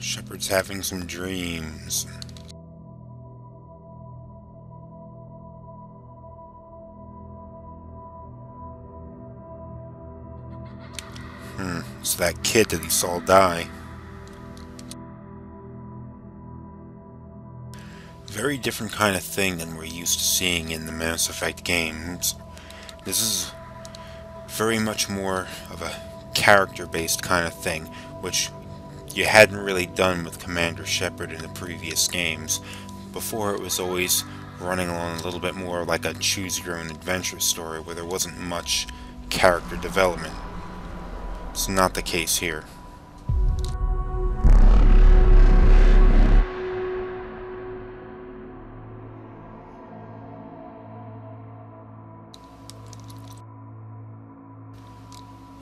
Shepard's having some dreams. It's that kid that he saw die. Very different kind of thing than we're used to seeing in the Mass Effect games. This is very much more of a character-based kind of thing, which you hadn't really done with Commander Shepard in the previous games. Before, it was always running along a little bit more like a choose-your-own-adventure story where there wasn't much character development. It's not the case here.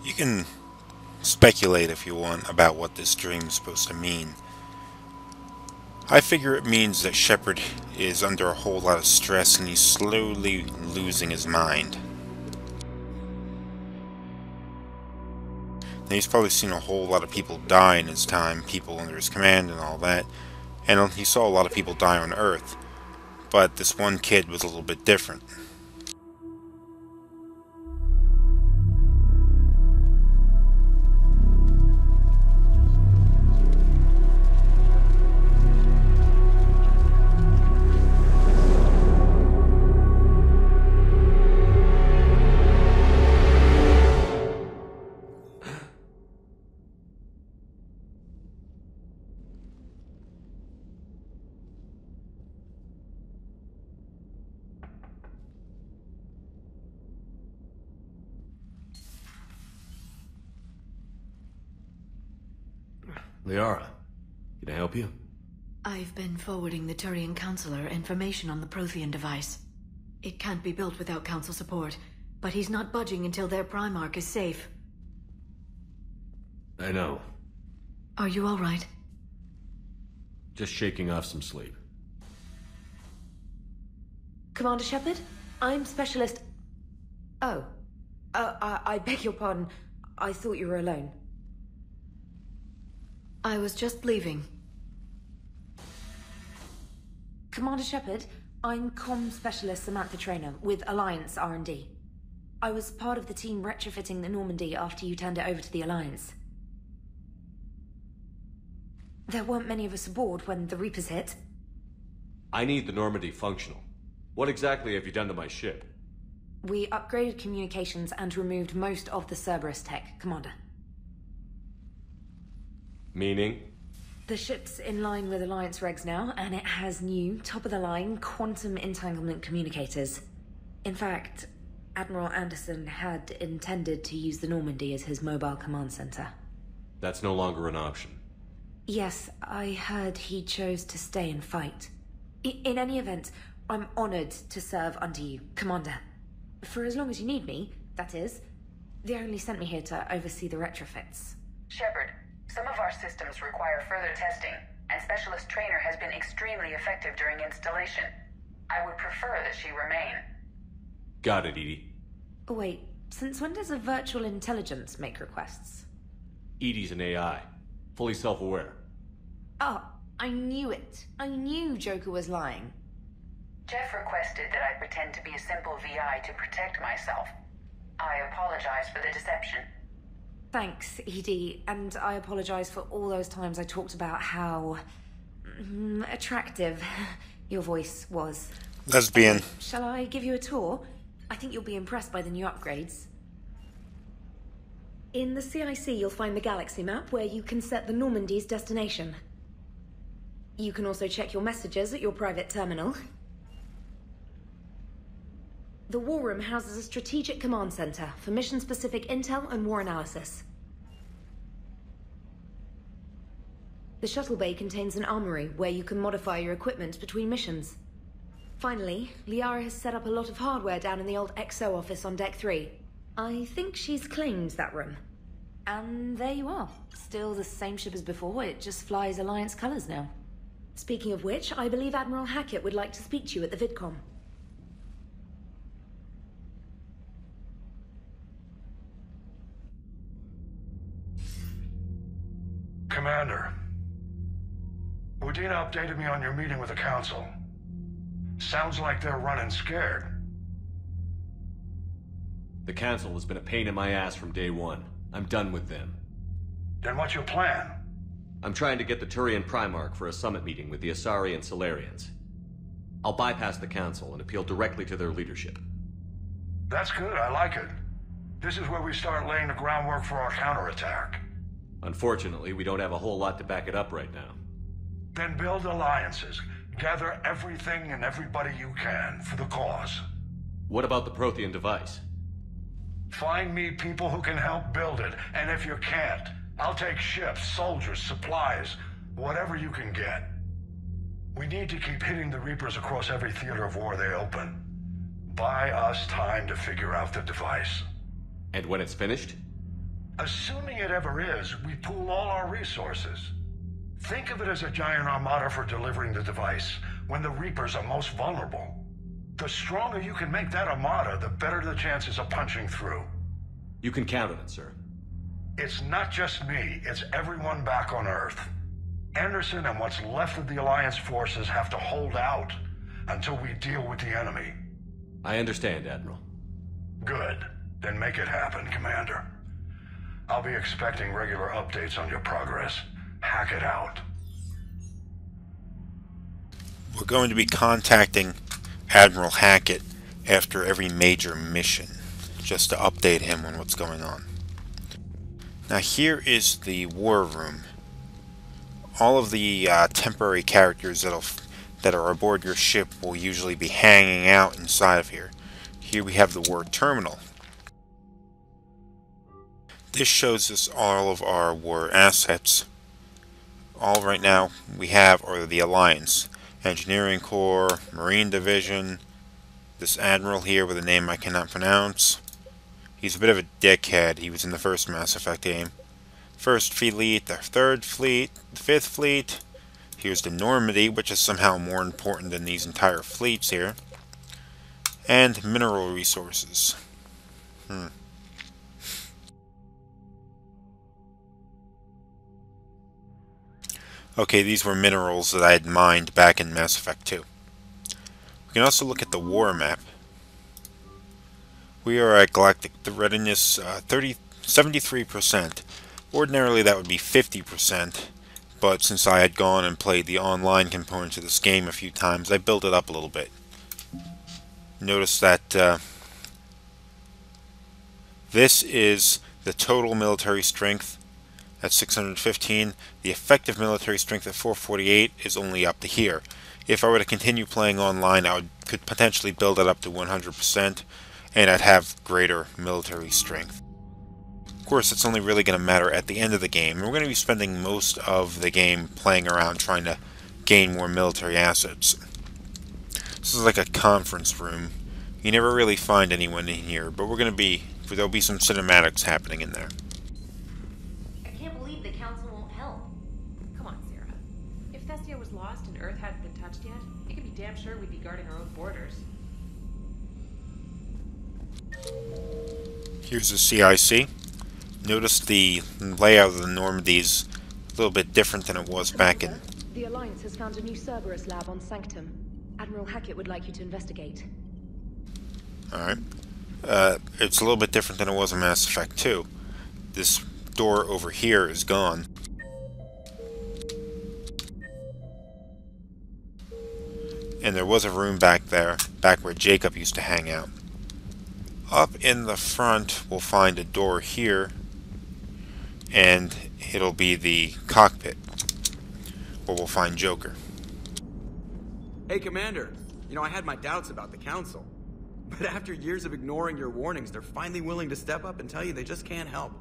You can speculate if you want about what this dream is supposed to mean. I figure it means that Shepard is under a whole lot of stress and he's slowly losing his mind. Now, he's probably seen a whole lot of people die in his time, people under his command and all that, and he saw a lot of people die on Earth, but this one kid was a little bit different. Liara, can I help you? I've been forwarding the Turian Counselor information on the Prothean device. It can't be built without Council support, but he's not budging until their Primarch is safe. I know. Are you all right? Just shaking off some sleep. Commander Shepard, I'm Specialist... Oh. I beg your pardon. I thought you were alone. I was just leaving. Commander Shepard, I'm Comm Specialist Samantha Traynor with Alliance R&D. I was part of the team retrofitting the Normandy after you turned it over to the Alliance. There weren't many of us aboard when the Reapers hit. I need the Normandy functional. What exactly have you done to my ship? We upgraded communications and removed most of the Cerberus tech, Commander. Meaning? The ship's in line with Alliance regs now, and it has new, top-of-the-line, quantum entanglement communicators. In fact, Admiral Anderson had intended to use the Normandy as his mobile command center. That's no longer an option. Yes, I heard he chose to stay and fight. In any event, I'm honored to serve under you, Commander. For as long as you need me, that is. They only sent me here to oversee the retrofits. Shepard, some of our systems require further testing, and Specialist Traynor has been extremely effective during installation. I would prefer that she remain. Got it, Edie. Oh, wait, since when does a virtual intelligence make requests? Edie's an AI. Fully self-aware. Oh, I knew it. I knew Joker was lying. Jeff requested that I pretend to be a simple VI to protect myself. I apologize for the deception. Thanks, Edie, and I apologize for all those times I talked about how... attractive your voice was. Lesbian. Shall I give you a tour? I think you'll be impressed by the new upgrades. In the CIC, you'll find the galaxy map where you can set the Normandy's destination. You can also check your messages at your private terminal. The War Room houses a strategic command center for mission-specific intel and war analysis. The shuttle bay contains an armory where you can modify your equipment between missions. Finally, Liara has set up a lot of hardware down in the old XO office on Deck 3. I think she's claimed that room. And there you are. Still the same ship as before, it just flies Alliance colors now. Speaking of which, I believe Admiral Hackett would like to speak to you at the VidCom. Commander, Udina updated me on your meeting with the Council. Sounds like they're running scared. The Council has been a pain in my ass from day one. I'm done with them. Then what's your plan? I'm trying to get the Turian Primarch for a summit meeting with the Asari and Solarians. I'll bypass the Council and appeal directly to their leadership. That's good, I like it. This is where we start laying the groundwork for our counterattack. Unfortunately, we don't have a whole lot to back it up right now. Then build alliances. Gather everything and everybody you can for the cause. What about the Prothean device? Find me people who can help build it, and if you can't, I'll take ships, soldiers, supplies, whatever you can get. We need to keep hitting the Reapers across every theater of war they open. Buy us time to figure out the device. And when it's finished? Assuming it ever is, we pool all our resources. Think of it as a giant armada for delivering the device, when the Reapers are most vulnerable. The stronger you can make that armada, the better the chances of punching through. You can count on it, sir. It's not just me, it's everyone back on Earth. Anderson and what's left of the Alliance forces have to hold out until we deal with the enemy. I understand, Admiral. Good. Then make it happen, Commander. I'll be expecting regular updates on your progress. Hack it out. We're going to be contacting Admiral Hackett after every major mission, just to update him on what's going on. Now here is the war room. All of the temporary characters that are aboard your ship will usually be hanging out inside of here. Here we have the war terminal. This shows us all of our war assets. All right now we have are the Alliance. Engineering Corps, Marine Division, this Admiral here with a name I cannot pronounce. He's a bit of a dickhead. He was in the first Mass Effect game. First Fleet, the Third Fleet, the Fifth Fleet. Here's the Normandy, which is somehow more important than these entire fleets here. And mineral resources. Okay, these were minerals that I had mined back in Mass Effect 2. We can also look at the war map. We are at Galactic Readiness 73%. Ordinarily that would be 50%, but since I had gone and played the online component of this game a few times, I built it up a little bit. Notice that this is the total military strength at 615. The effective military strength at 448 is only up to here. If I were to continue playing online, I could potentially build it up to 100%, and I'd have greater military strength. Of course, it's only really going to matter at the end of the game. We're going to be spending most of the game playing around trying to gain more military assets. This is like a conference room. You never really find anyone in here, but there'll be some cinematics happening in there. I can't believe the Council won't help. Come on, Sarah. If Thestia was lost and Earth hadn't been touched yet, you can be damn sure we'd be guarding our own borders. Here's the CIC. Notice the layout of the Normandy is a little bit different than it was back in... The Alliance has found a new Cerberus lab on Sanctum. Admiral Hackett would like you to investigate. Alright. It's a little bit different than it was in Mass Effect 2. This door over here is gone. And there was a room back there, back where Jacob used to hang out. Up in the front, we'll find a door here, and it'll be the cockpit, where we'll find Joker. Hey, Commander. You know, I had my doubts about the Council. But after years of ignoring your warnings, they're finally willing to step up and tell you they just can't help.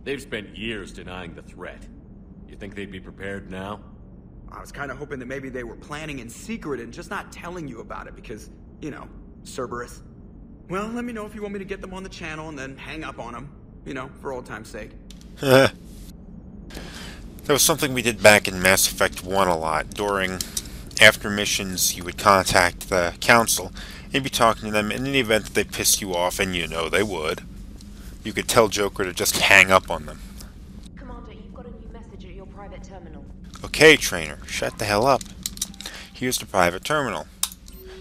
They've spent years denying the threat. You think they'd be prepared now? I was kind of hoping that maybe they were planning in secret and just not telling you about it because, you know, Cerberus. Well, let me know if you want me to get them on the channel and then hang up on them. You know, for old time's sake. That was something we did back in Mass Effect 1 a lot. After missions, you would contact the Council and be talking to them. In the event that they pissed you off, and you know they would, you could tell Joker to just hang up on them. Commander, you've got a new message at your private terminal. Okay, trainer, shut the hell up. Here's the private terminal.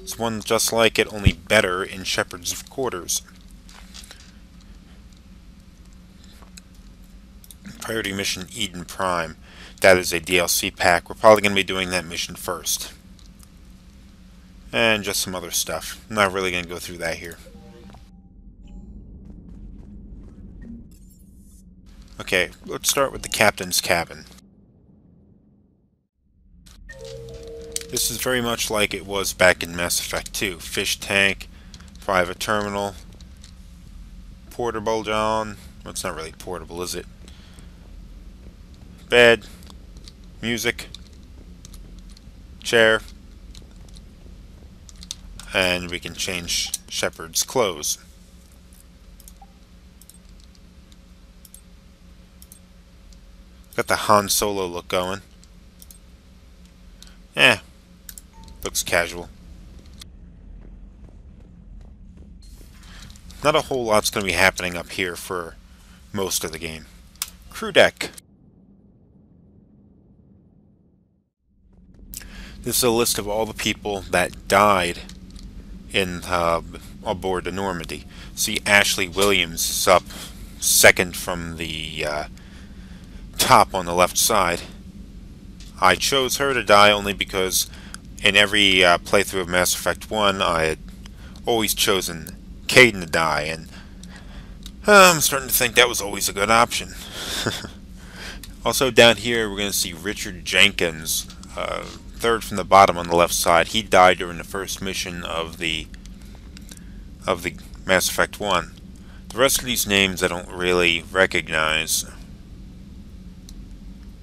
It's one just like it, only better in Shepard's quarters. Priority mission Eden Prime. That is a DLC pack. We're probably going to be doing that mission first. And just some other stuff. I'm not really going to go through that here. Okay, let's start with the captain's cabin. This is very much like it was back in Mass Effect 2. Fish tank, private terminal, portable John. Well, it's not really portable, is it? Bed, music, chair, and we can change Shepard's clothes. Got the Han Solo look going. Looks casual. Not a whole lot's going to be happening up here for most of the game. Crew deck. This is a list of all the people that died in aboard the Normandy. See, Ashley Williams is up second from the top on the left side. I chose her to die only because in every playthrough of Mass Effect 1 I had always chosen Kaidan to die, and I'm starting to think that was always a good option. Also down here we're going to see Richard Jenkins, third from the bottom on the left side. He died during the first mission of the Mass Effect 1. The rest of these names I don't really recognize.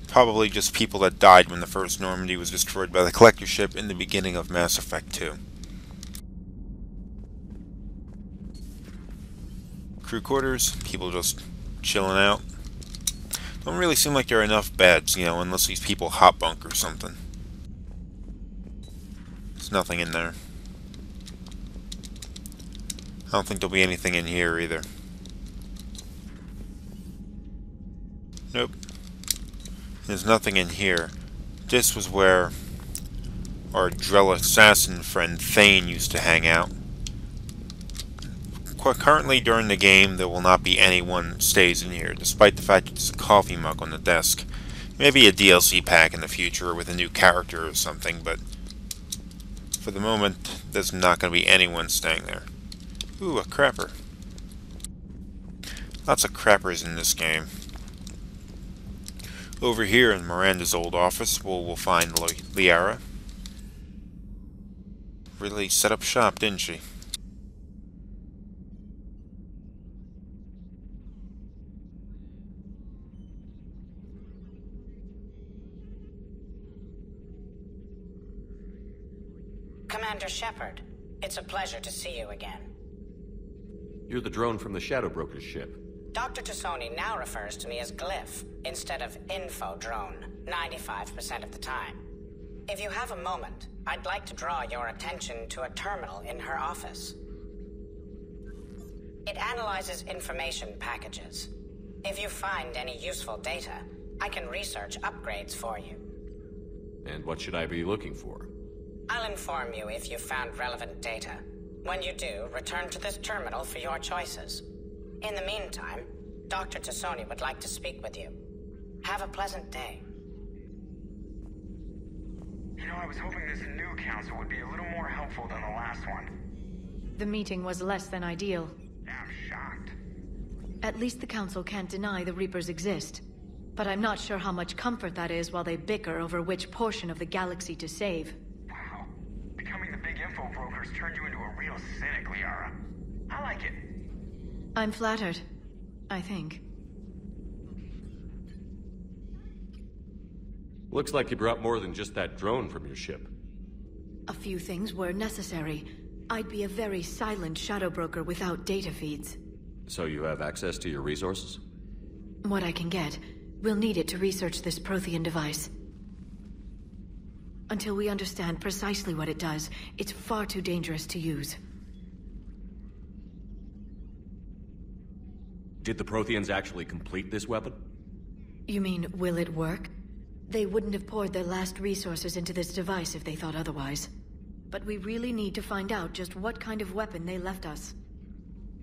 Probably just people that died when the first Normandy was destroyed by the Collector ship in the beginning of Mass Effect 2. Crew quarters, people just chilling out. Don't really seem like there are enough beds, you know, unless these people hot bunk or something. There's nothing in there. I don't think there'll be anything in here either. Nope. There's nothing in here. This was where our Drell assassin friend Thane used to hang out. Currently during the game there will not be anyone stays in here, despite the fact that there's a coffee mug on the desk. Maybe a DLC pack in the future with a new character or something, but for the moment there's not going to be anyone staying there. Ooh, a crapper. Lots of crappers in this game. Over here in Miranda's old office, we'll find Liara. Really set up shop, didn't she? Commander Shepard, it's a pleasure to see you again. You're the drone from the Shadow Broker's ship. Dr. Tassoni now refers to me as Glyph instead of Info Drone, 95% of the time. If you have a moment, I'd like to draw your attention to a terminal in her office. It analyzes information packages. If you find any useful data, I can research upgrades for you. And what should I be looking for? I'll inform you if you've found relevant data. When you do, return to this terminal for your choices. In the meantime, Dr. Tassoni would like to speak with you. Have a pleasant day. You know, I was hoping this new council would be a little more helpful than the last one. The meeting was less than ideal. Yeah, I'm shocked. At least the council can't deny the Reapers exist. But I'm not sure how much comfort that is while they bicker over which portion of the galaxy to save. Wow. Becoming the big info broker's turned you into a real cynic, Liara. I like it. I'm flattered, I think. Looks like you brought more than just that drone from your ship. A few things were necessary. I'd be a very silent shadow broker without data feeds. So you have access to your resources? What I can get. We'll need it to research this Prothean device. Until we understand precisely what it does, it's far too dangerous to use. Did the Protheans actually complete this weapon? You mean, will it work? They wouldn't have poured their last resources into this device if they thought otherwise. But we really need to find out just what kind of weapon they left us.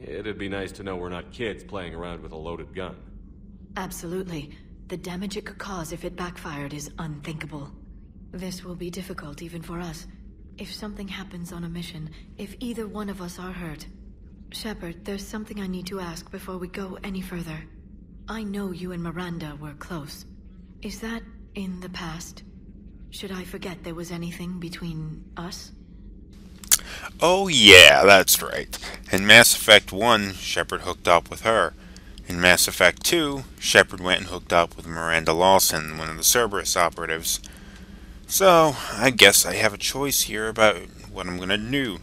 It'd be nice to know we're not kids playing around with a loaded gun. Absolutely. The damage it could cause if it backfired is unthinkable. This will be difficult even for us. If something happens on a mission, if either one of us are hurt. Shepard, there's something I need to ask before we go any further. I know you and Miranda were close. Is that in the past? Should I forget there was anything between us? Oh yeah, that's right. In Mass Effect 1, Shepard hooked up with her. In Mass Effect 2, Shepard went and hooked up with Miranda Lawson, one of the Cerberus operatives. So, I guess I have a choice here about what I'm gonna do.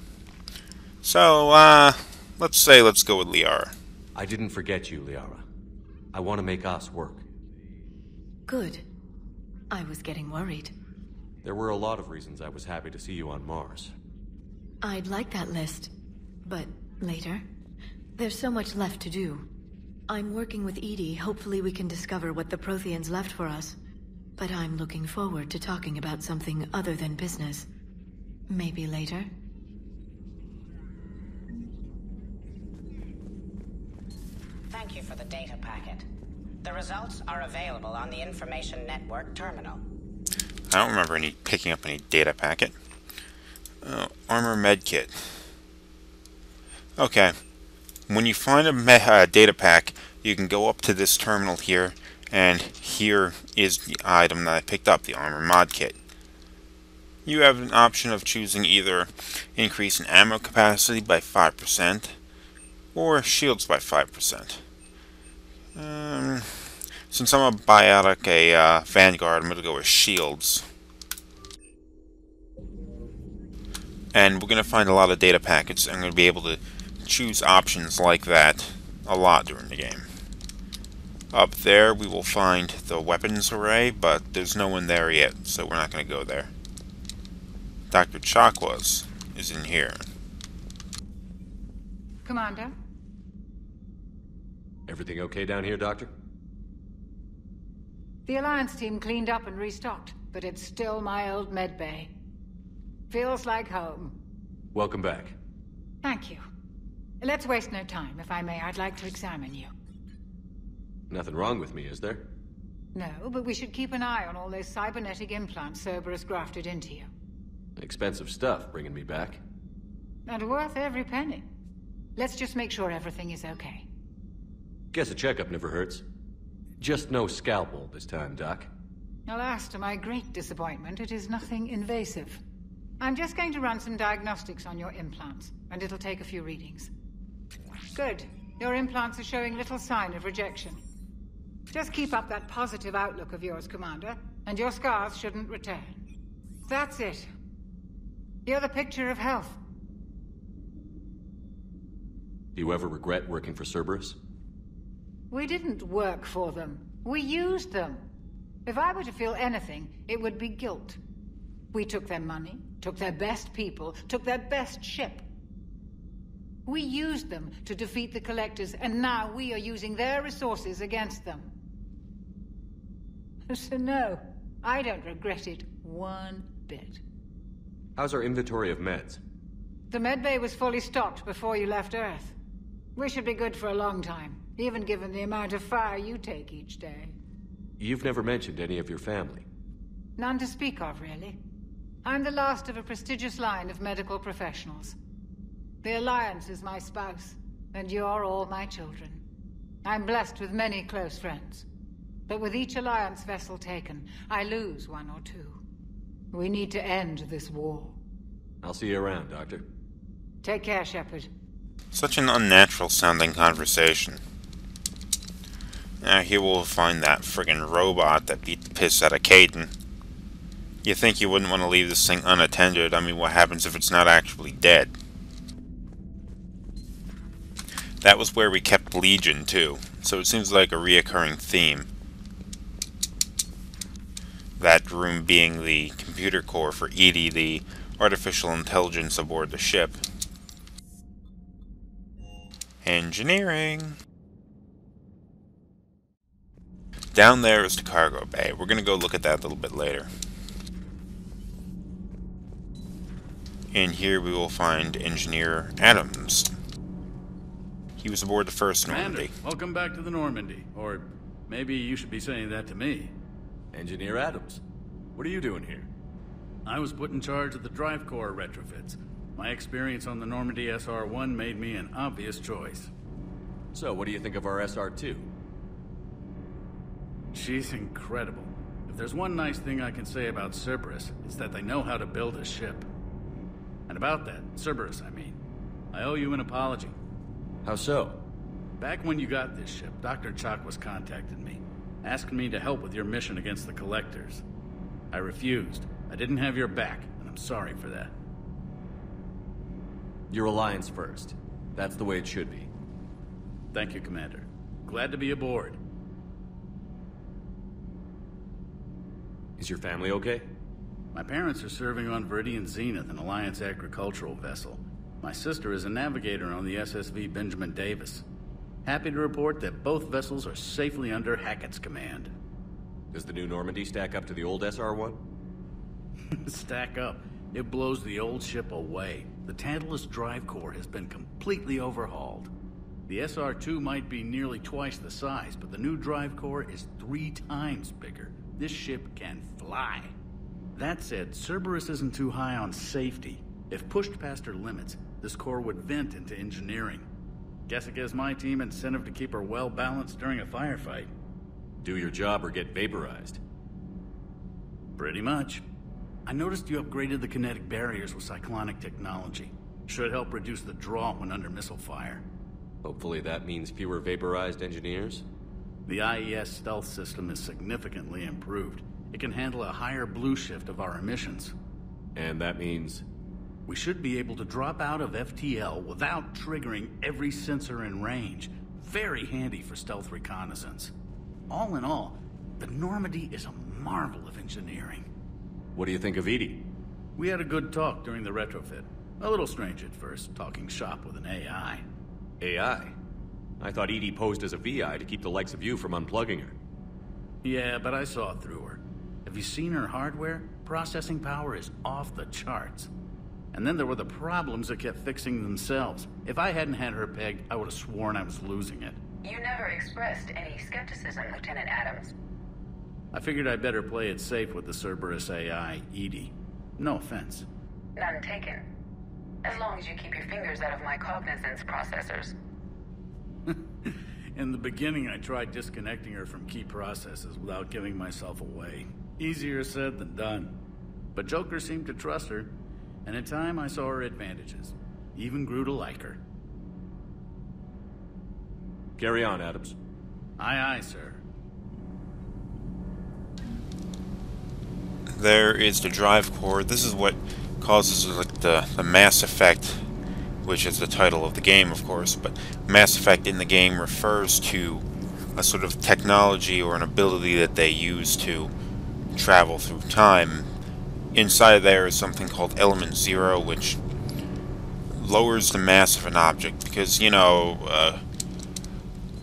So, let's go with Liara. I didn't forget you, Liara. I want to make us work. Good. I was getting worried. There were a lot of reasons I was happy to see you on Mars. I'd like that list, but later. There's so much left to do. I'm working with EDI. Hopefully we can discover what the Protheans left for us. But I'm looking forward to talking about something other than business. Maybe later? Thank you for the data packet. The results are available on the Information Network terminal. I don't remember picking up any data packet. Armor medkit. Okay. When you find a data pack, you can go up to this terminal here, and here is the item that I picked up, the armor mod kit. You have an option of choosing either increase in ammo capacity by 5% or shields by 5%. Since I'm a biotic, a Vanguard, I'm going to go with shields. And we're going to find a lot of data packets. I'm going to be able to choose options like that a lot during the game. Up there we will find the weapons array, but there's no one there yet, so we're not going to go there. Dr. Chakwas is in here. Commander? Everything okay down here, Doctor? The Alliance team cleaned up and restocked, but it's still my old med bay. Feels like home. Welcome back. Thank you. Let's waste no time. If I may, I'd like to examine you. Nothing wrong with me, is there? No, but we should keep an eye on all those cybernetic implants Cerberus grafted into you. Expensive stuff bringing me back. And worth every penny. Let's just make sure everything is okay. Guess a checkup never hurts. Just no scalpel this time, Doc. Alas, to my great disappointment, it is nothing invasive. I'm just going to run some diagnostics on your implants, and it'll take a few readings. Good. Your implants are showing little sign of rejection. Just keep up that positive outlook of yours, Commander, and your scars shouldn't return. That's it. You're the picture of health. Do you ever regret working for Cerberus? We didn't work for them. We used them. If I were to feel anything, it would be guilt. We took their money, took their best people, took their best ship. We used them to defeat the Collectors, and now we are using their resources against them. So no, I don't regret it one bit. How's our inventory of meds? The medbay was fully stocked before you left Earth. We should be good for a long time, even given the amount of fire you take each day. You've never mentioned any of your family. None to speak of, really. I'm the last of a prestigious line of medical professionals. The Alliance is my spouse, and you're all my children. I'm blessed with many close friends. But with each Alliance vessel taken, I lose one or two. We need to end this war. I'll see you around, Doctor. Take care, Shepard. Such an unnatural sounding conversation. Now here we'll find that friggin' robot that beat the piss out of Caden. You think you wouldn't want to leave this thing unattended? I mean, what happens if it's not actually dead? That was where we kept Legion, too, so it seems like a reoccurring theme. That room being the computer core for EDI, the artificial intelligence aboard the ship. Engineering. Down there is the cargo bay. We're going to go look at that a little bit later. And here we will find Engineer Adams. He was aboard the first Normandy. Welcome back to the Normandy. Or maybe you should be saying that to me. Engineer Adams, what are you doing here? I was put in charge of the drive core retrofits. My experience on the Normandy SR1 made me an obvious choice. So, what do you think of our SR2? She's incredible. If there's one nice thing I can say about Cerberus, it's that they know how to build a ship. And about that, Cerberus, I mean, I owe you an apology. How so? Back when you got this ship, Dr. Chakwas contacted me, asking me to help with your mission against the Collectors. I refused. I didn't have your back, and I'm sorry for that. Your alliance first. That's the way it should be. Thank you, Commander. Glad to be aboard. Is your family okay? My parents are serving on Viridian Zenith, an Alliance agricultural vessel. My sister is a navigator on the SSV Benjamin Davis. Happy to report that both vessels are safely under Hackett's command. Does the new Normandy stack up to the old SR1? Stack up. It blows the old ship away. The Tantalus drive core has been completely overhauled. The SR2 might be nearly twice the size, but the new drive core is 3 times bigger. This ship can fly. That said, Cerberus isn't too high on safety. If pushed past her limits, this core would vent into engineering. Guess it gives my team incentive to keep her well balanced during a firefight. Do your job or get vaporized. Pretty much. I noticed you upgraded the kinetic barriers with cyclonic technology. Should help reduce the draw when under missile fire. Hopefully that means fewer vaporized engineers? The IES stealth system is significantly improved. It can handle a higher blue shift of our emissions. And that means? We should be able to drop out of FTL without triggering every sensor in range. Very handy for stealth reconnaissance. All in all, the Normandy is a marvel of engineering. What do you think of Edie? We had a good talk during the retrofit. A little strange at first, talking shop with an AI. AI? I thought Edie posed as a VI to keep the likes of you from unplugging her. Yeah, but I saw through her. Have you seen her hardware? Processing power is off the charts. And then there were the problems that kept fixing themselves. If I hadn't had her pegged, I would have sworn I was losing it. You never expressed any skepticism, Lieutenant Adams. I figured I'd better play it safe with the Cerberus AI, Edie. No offense. None taken. As long as you keep your fingers out of my cognizance processors. In the beginning, I tried disconnecting her from key processes without giving myself away. Easier said than done. But Joker seemed to trust her, and in time I saw her advantages. Even grew to like her. Carry on, Adams. Aye, aye, sir. There is the drive core. This is what causes like the Mass Effect, which is the title of the game, of course, but Mass Effect in the game refers to a sort of technology or an ability that they use to travel through time. Inside there is something called Element Zero, which lowers the mass of an object, because, you know,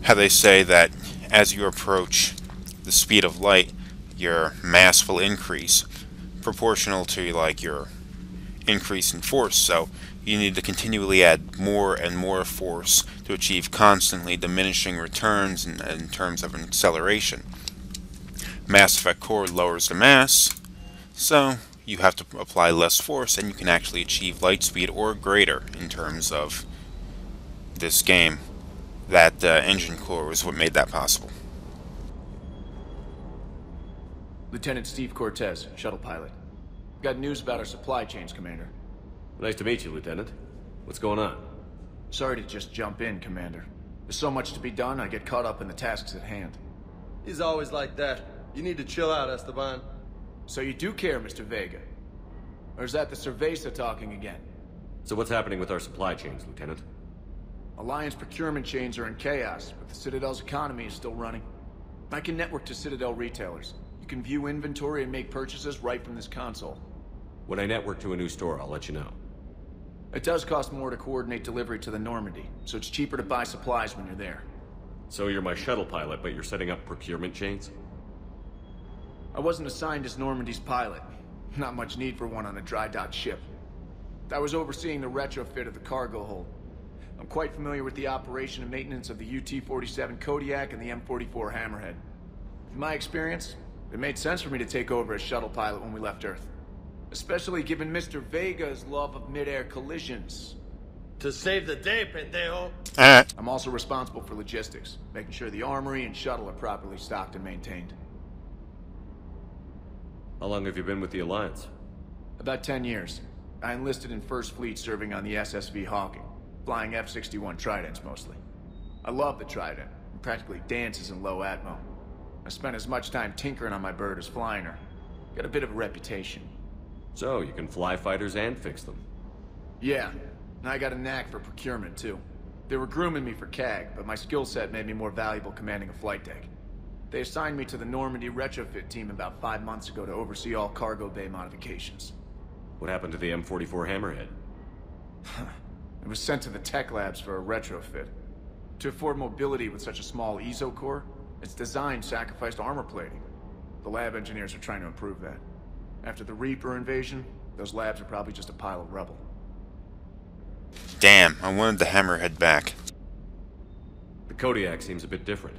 how they say that as you approach the speed of light, your mass will increase, proportional to, like, your increase in force, so you need to continually add more and more force to achieve constantly diminishing returns in terms of an acceleration. Mass Effect Core lowers the mass, so you have to apply less force, and you can actually achieve light speed or greater in terms of this game. That engine core is what made that possible. Lieutenant Steve Cortez, shuttle pilot. Got news about our supply chains, Commander. Nice to meet you, Lieutenant. What's going on? Sorry to just jump in, Commander. There's so much to be done, I get caught up in the tasks at hand. He's always like that. You need to chill out, Esteban. So you do care, Mr. Vega? Or is that the Cerveza talking again? So what's happening with our supply chains, Lieutenant? Alliance procurement chains are in chaos, but the Citadel's economy is still running. I can network to Citadel retailers. You can view inventory and make purchases right from this console. When I network to a new store, I'll let you know. It does cost more to coordinate delivery to the Normandy, so it's cheaper to buy supplies when you're there. So you're my shuttle pilot, but you're setting up procurement chains? I wasn't assigned as Normandy's pilot. Not much need for one on a dry dock ship. I was overseeing the retrofit of the cargo hold. I'm quite familiar with the operation and maintenance of the UT-47 Kodiak and the M44 Hammerhead. In my experience, it made sense for me to take over as shuttle pilot when we left Earth. Especially given Mr. Vega's love of mid-air collisions. To save the day, pendejo. I'm also responsible for logistics, making sure the armory and shuttle are properly stocked and maintained. How long have you been with the Alliance? About 10 years. I enlisted in First Fleet serving on the SSV Hawking, flying F-61 Tridents mostly. I love the Trident, and practically dances in low atmo. I spent as much time tinkering on my bird as flying her. Got a bit of a reputation. So, you can fly fighters and fix them? Yeah, and I got a knack for procurement too. They were grooming me for CAG, but my skill set made me more valuable commanding a flight deck. They assigned me to the Normandy retrofit team about 5 months ago to oversee all cargo bay modifications. What happened to the M44 Hammerhead? It was sent to the tech labs for a retrofit. To afford mobility with such a small ESO core, its design sacrificed armor plating. The lab engineers are trying to improve that. After the Reaper invasion, those labs are probably just a pile of rubble. Damn, I wanted the Hammerhead back. The Kodiak seems a bit different.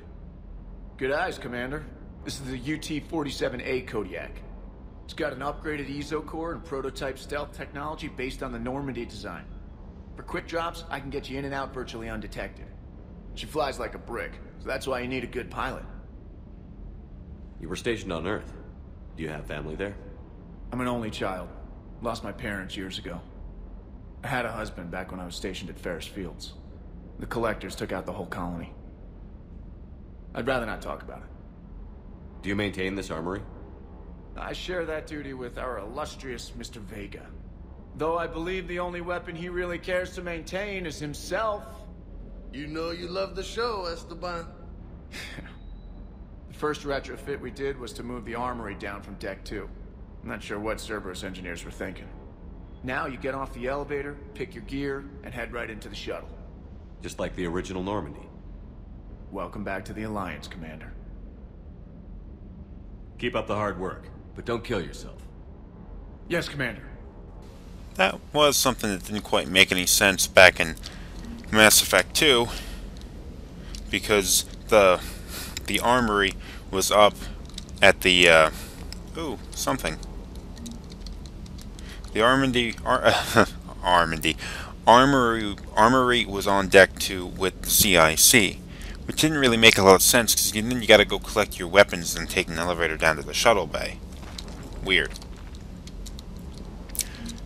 Good eyes, Commander. This is the UT-47A Kodiak. It's got an upgraded ESO core and prototype stealth technology based on the Normandy design. For quick drops, I can get you in and out virtually undetected. She flies like a brick, so that's why you need a good pilot. You were stationed on Earth. Do you have family there? I'm an only child. Lost my parents years ago. I had a husband back when I was stationed at Ferris Fields. The collectors took out the whole colony. I'd rather not talk about it. Do you maintain this armory? I share that duty with our illustrious Mr. Vega. Though I believe the only weapon he really cares to maintain is himself. You know you love the show, Esteban. The first retrofit we did was to move the armory down from Deck 2. I'm not sure what Cerberus engineers were thinking. Now you get off the elevator, pick your gear, and head right into the shuttle. Just like the original Normandy. Welcome back to the Alliance, Commander. Keep up the hard work, but don't kill yourself. Yes, Commander. That was something that didn't quite make any sense back in Mass Effect 2, because the armory was up at the something. The armory was on Deck 2 with the CIC, which didn't really make a lot of sense because then you gotta go collect your weapons and take an elevator down to the shuttle bay. Weird.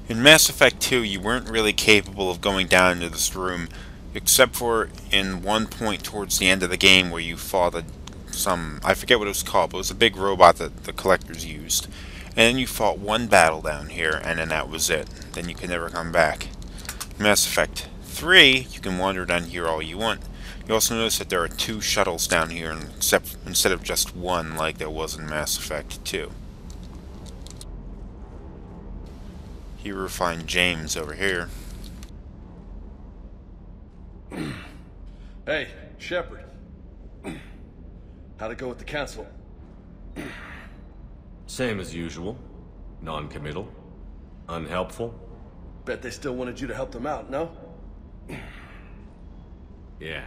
In Mass Effect 2, you weren't really capable of going down into this room, except for in one point towards the end of the game where you fought I forget what it was called, but it was a big robot that the collectors used. And then you fought one battle down here, and then that was it. Then you could never come back. Mass Effect 3, you can wander down here all you want. You also notice that there are 2 shuttles down here, instead of just one like there was in Mass Effect 2. Here we find James over here. Hey, Shepard. How'd it go with the council? Same as usual. Non-committal. Unhelpful. Bet they still wanted you to help them out, no? Yeah.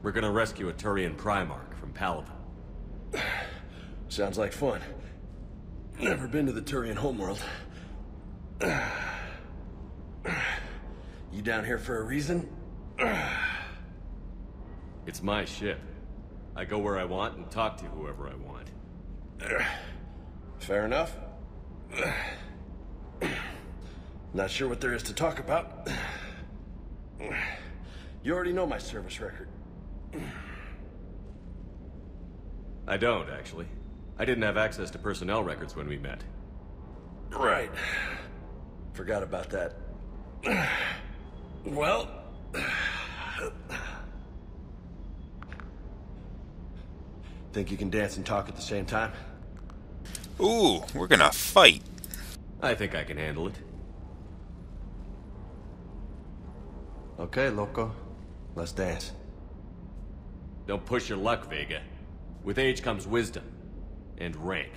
We're gonna rescue a Turian Primarch from Palaven. Sounds like fun. Never been to the Turian homeworld. You down here for a reason? It's my ship. I go where I want and talk to whoever I want. Fair enough. Not sure what there is to talk about. You already know my service record. I don't, actually. I didn't have access to personnel records when we met. Right. Forgot about that. Well... Think you can dance and talk at the same time? Ooh, we're gonna fight. I think I can handle it. Okay, loco. Let's dance. Don't push your luck, Vega. With age comes wisdom. And rank.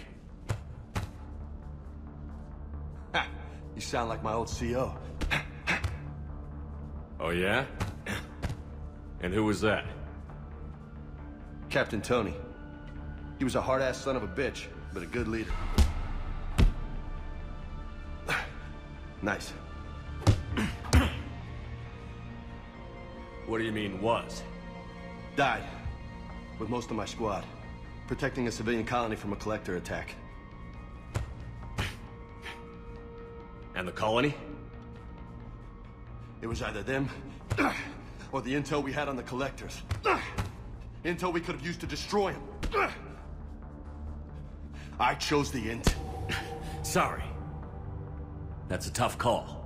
You sound like my old CO. Oh, yeah? And who was that? Captain Tony. He was a hard-ass son of a bitch, but a good leader. Nice. What do you mean, was? Died. With most of my squad. Protecting a civilian colony from a collector attack. And the colony? It was either them, or the intel we had on the collectors. Intel we could have used to destroy them. I chose the intel. Sorry. That's a tough call.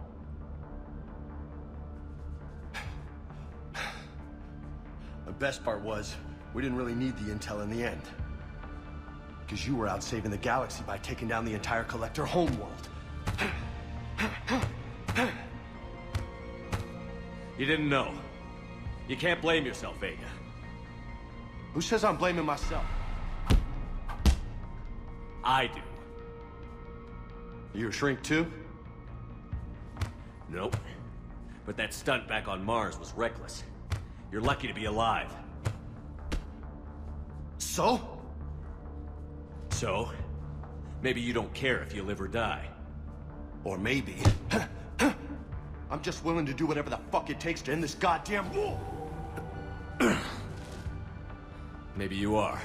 The best part was, we didn't really need the intel in the end. Because you were out saving the galaxy by taking down the entire collector homeworld. You didn't know. You can't blame yourself, Vega. Who says I'm blaming myself? I do. You a shrink too? Nope. But that stunt back on Mars was reckless. You're lucky to be alive. So? So? Maybe you don't care if you live or die. Or maybe... I'm just willing to do whatever the fuck it takes to end this goddamn war! Maybe you are.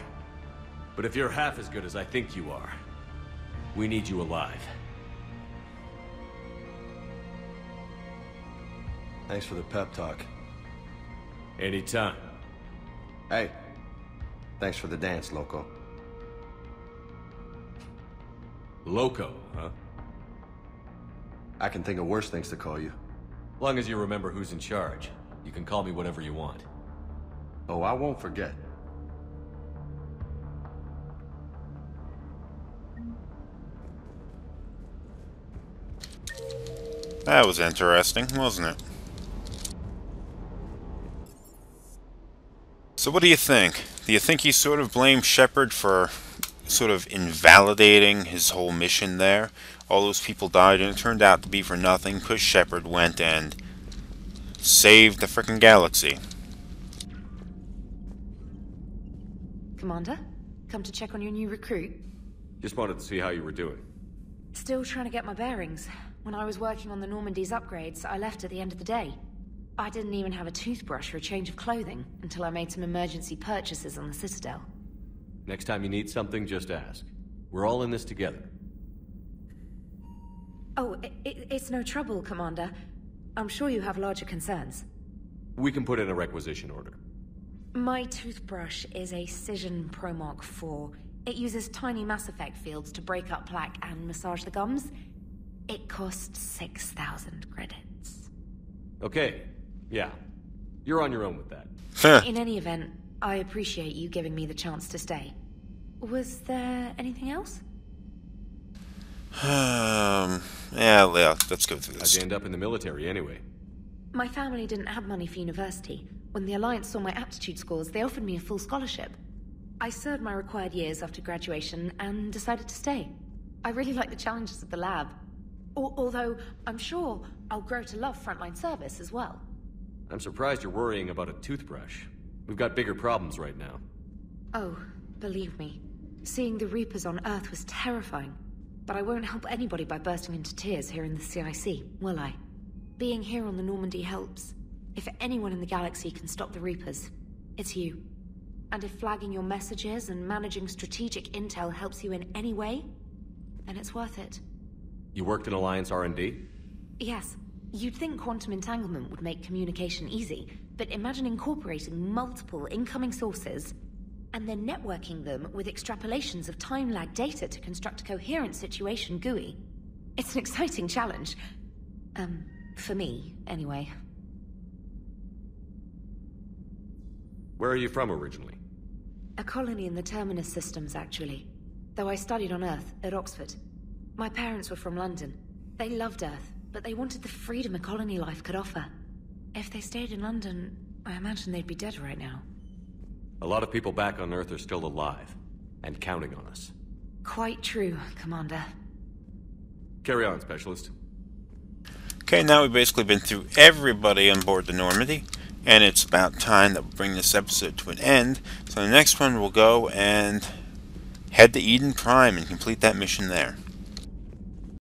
But if you're half as good as I think you are, we need you alive. Thanks for the pep talk. Anytime. Hey, thanks for the dance, Loco. Loco, huh? I can think of worse things to call you. Long as you remember who's in charge, you can call me whatever you want. Oh, I won't forget. That was interesting, wasn't it? So what do you think? Do you think he sort of blamed Shepard for sort of invalidating his whole mission there? All those people died and it turned out to be for nothing because Shepard went and saved the frickin' galaxy. Commander, come to check on your new recruit. Just wanted to see how you were doing. Still trying to get my bearings. When I was working on the Normandy's upgrades, I left at the end of the day. I didn't even have a toothbrush or a change of clothing until I made some emergency purchases on the Citadel. Next time you need something, just ask. We're all in this together. Oh, it's no trouble, Commander. I'm sure you have larger concerns. We can put in a requisition order. My toothbrush is a Cision Pro Mark IV. It uses tiny Mass Effect fields to break up plaque and massage the gums. It costs 6,000 credits. Okay, yeah. You're on your own with that. In any event, I appreciate you giving me the chance to stay. Was there anything else? Yeah, let's go through this. How'd you end up in the military anyway? My family didn't have money for university. When the Alliance saw my aptitude scores, they offered me a full scholarship. I served my required years after graduation and decided to stay. I really like the challenges of the lab. Although, I'm sure I'll grow to love frontline service as well. I'm surprised you're worrying about a toothbrush. We've got bigger problems right now. Oh, believe me. Seeing the Reapers on Earth was terrifying. But I won't help anybody by bursting into tears here in the CIC, will I? Being here on the Normandy helps. If anyone in the galaxy can stop the Reapers, it's you. And if flagging your messages and managing strategic intel helps you in any way, then it's worth it. You worked in Alliance R&D? Yes. You'd think quantum entanglement would make communication easy, but imagine incorporating multiple incoming sources and then networking them with extrapolations of time-lag data to construct a coherent situation GUI. It's an exciting challenge. For me, anyway. Where are you from originally? A colony in the Terminus systems, actually. Though I studied on Earth, at Oxford. My parents were from London. They loved Earth, but they wanted the freedom a colony life could offer. If they stayed in London, I imagine they'd be dead right now. A lot of people back on Earth are still alive, and counting on us. Quite true, Commander. Carry on, Specialist. Okay, now we've basically been through everybody on board the Normandy, and it's about time that we bring this episode to an end. So the next one we'll go and head to Eden Prime and complete that mission there.